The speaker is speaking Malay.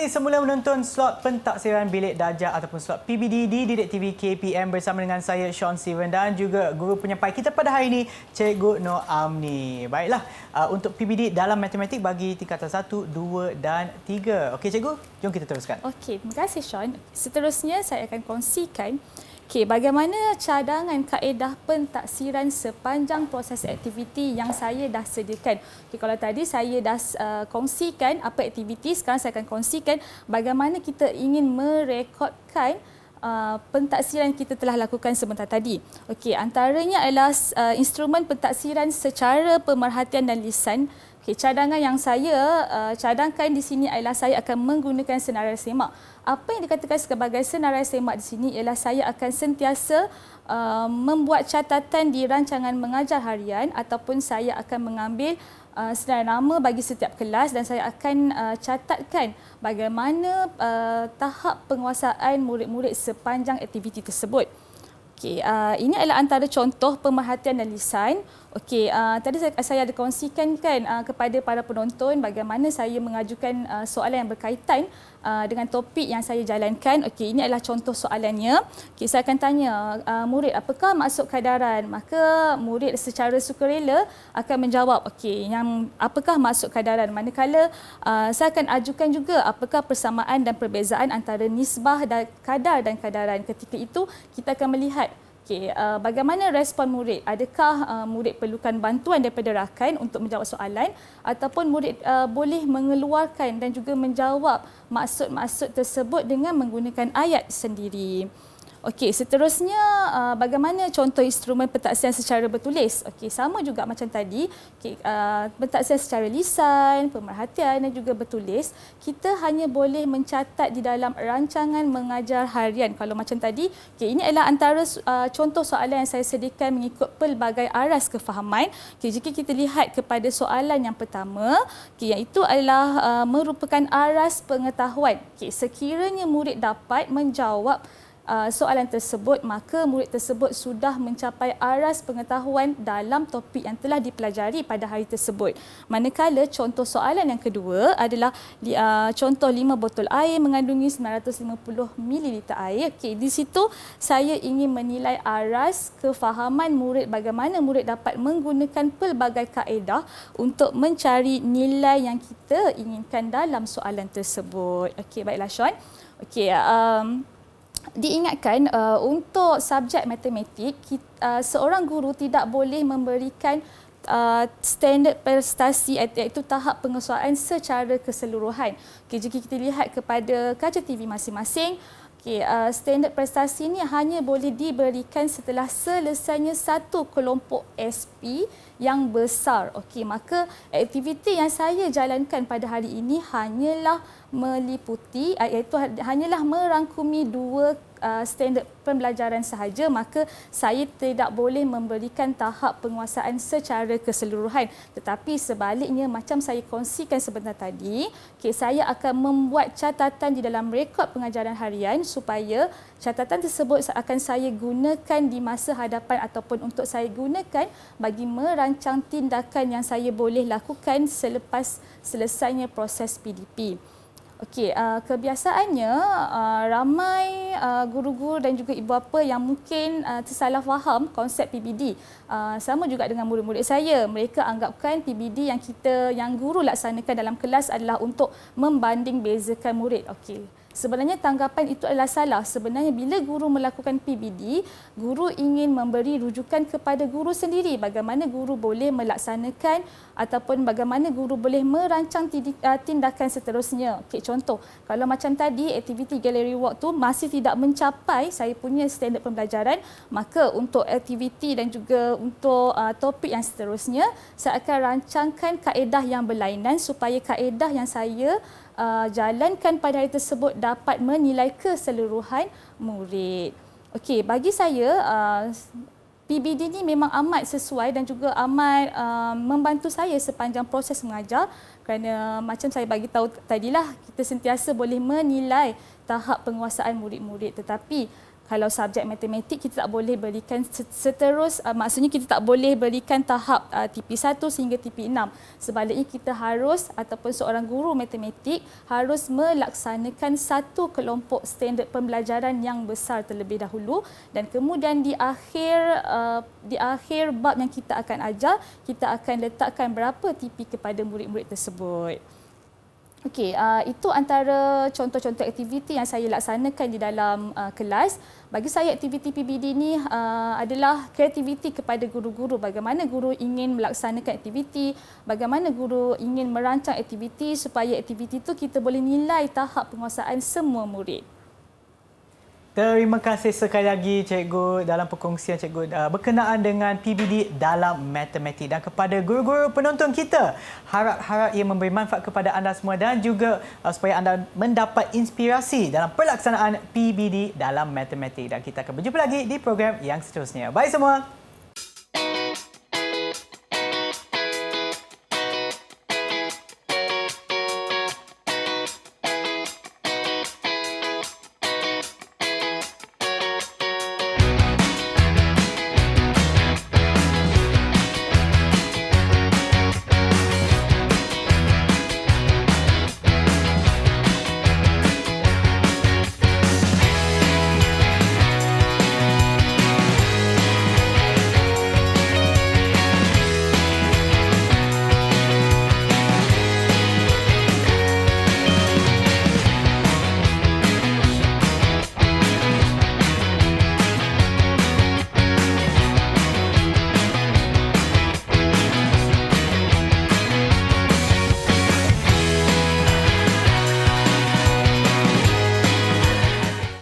Kembali semula menonton slot pentaksiran bilik darjah ataupun slot PBD di Didik TV KPM bersama dengan saya Sean Steven dan juga guru penyampai kita pada hari ini Cikgu Nur Amni. Baiklah, untuk PBD dalam matematik bagi tingkatan 1, 2 dan 3. Okey Cikgu, jom kita teruskan. Okey, terima kasih Sean. Seterusnya saya akan kongsikan bagaimana cadangan kaedah pentaksiran sepanjang proses aktiviti yang saya dah sediakan. Kalau tadi saya dah kongsikan apa aktiviti, sekarang saya akan kongsikan bagaimana kita ingin merekodkan pentaksiran kita telah lakukan sebentar tadi. Okey, antaranya adalah instrumen pentaksiran secara pemerhatian dan lisan. Cadangan yang saya cadangkan di sini adalah saya akan menggunakan senarai semak. Apa yang dikatakan sebagai senarai semak di sini ialah saya akan sentiasa membuat catatan di rancangan mengajar harian ataupun saya akan mengambil senarai nama bagi setiap kelas dan saya akan catatkan bagaimana tahap penguasaan murid-murid sepanjang aktiviti tersebut. Okey, ini adalah antara contoh pemerhatian dan lisan. Okey, tadi saya ada kongsikan kepada para penonton bagaimana saya mengajukan soalan yang berkaitan dengan topik yang saya jalankan. Okey, ini adalah contoh soalannya. Okey, saya akan tanya murid apakah maksud kadaran. Maka murid secara sukarela akan menjawab okey, yang apakah maksud kadaran. Manakala saya akan ajukan juga apakah persamaan dan perbezaan antara nisbah dan kadaran. Ketika itu kita akan melihat bagaimana respon murid. Adakah murid perlukan bantuan daripada rakan untuk menjawab soalan ataupun murid boleh mengeluarkan dan juga menjawab maksud-maksud tersebut dengan menggunakan ayat sendiri. Okey, seterusnya bagaimana contoh instrumen pentaksiran secara bertulis. Okey, sama juga macam tadi. Pentaksiran secara lisan, pemerhatian dan juga bertulis, kita hanya boleh mencatat di dalam rancangan mengajar harian. Kalau macam tadi, ini adalah antara contoh soalan yang saya sediakan mengikut pelbagai aras kefahaman. Jika kita lihat kepada soalan yang pertama, iaitu adalah merupakan aras pengetahuan. Sekiranya murid dapat menjawab soalan tersebut, maka murid tersebut sudah mencapai aras pengetahuan dalam topik yang telah dipelajari pada hari tersebut. Manakala contoh soalan yang kedua adalah contoh 5 botol air mengandungi 950 ml air. Okey, di situ saya ingin menilai aras kefahaman murid, bagaimana murid dapat menggunakan pelbagai kaedah untuk mencari nilai yang kita inginkan dalam soalan tersebut. Okey, baiklah Sean. Okey, diingatkan untuk subjek matematik, seorang guru tidak boleh memberikan standard prestasi iaitu tahap penguasaan secara keseluruhan. Jika kita lihat kepada kaca TV masing-masing, standard prestasi ini hanya boleh diberikan setelah selesainya satu kelompok SP yang besar. Okey, maka aktiviti yang saya jalankan pada hari ini hanyalah meliputi iaitu hanyalah merangkumi 2 standard pembelajaran sahaja, maka saya tidak boleh memberikan tahap penguasaan secara keseluruhan. Tetapi sebaliknya, macam saya kongsikan sebentar tadi, saya akan membuat catatan di dalam rekod pengajaran harian supaya catatan tersebut akan saya gunakan di masa hadapan ataupun untuk saya gunakan bagi merancang tindakan yang saya boleh lakukan selepas selesainya proses PDP. Okey, kebiasaannya ramai guru-guru dan juga ibu bapa yang mungkin tersalah faham konsep PBD. Sama juga dengan murid-murid saya. Mereka anggapkan PBD yang guru laksanakan dalam kelas adalah untuk membanding bezakan murid. Okey. Sebenarnya tanggapan itu adalah salah. Sebenarnya bila guru melakukan PBD, guru ingin memberi rujukan kepada guru sendiri bagaimana guru boleh melaksanakan ataupun bagaimana guru boleh merancang tindakan seterusnya. Okey, contoh, kalau macam tadi aktiviti gallery walk tu masih tidak mencapai saya punya standard pembelajaran, maka untuk aktiviti dan juga untuk topik yang seterusnya, saya akan rancangkan kaedah yang berlainan supaya kaedah yang saya jalankan pada hari tersebut dapat menilai keseluruhan murid. Okey, bagi saya PBD ini memang amat sesuai dan juga amat membantu saya sepanjang proses mengajar kerana macam saya bagi tahu tadilah, kita sentiasa boleh menilai tahap penguasaan murid-murid, tetapi Kalau subjek matematik kita tak boleh berikan maksudnya kita tak boleh berikan tahap TP1 sehingga TP6. Sebaliknya kita harus ataupun seorang guru matematik harus melaksanakan satu kelompok standard pembelajaran yang besar terlebih dahulu, dan kemudian di akhir bab yang kita akan ajar, kita akan letakkan berapa TP kepada murid-murid tersebut. Okey, itu antara contoh-contoh aktiviti yang saya laksanakan di dalam kelas. Bagi saya aktiviti PBD ini adalah kreativiti kepada guru-guru. Bagaimana guru ingin melaksanakan aktiviti, bagaimana guru ingin merancang aktiviti supaya aktiviti itu kita boleh nilai tahap penguasaan semua murid. Terima kasih sekali lagi Cikgu dalam perkongsian Cikgu berkenaan dengan PBD dalam matematik, dan kepada guru-guru penonton kita, harap ia memberi manfaat kepada anda semua dan juga supaya anda mendapat inspirasi dalam pelaksanaan PBD dalam matematik, dan kita akan berjumpa lagi di program yang seterusnya. Bye semua.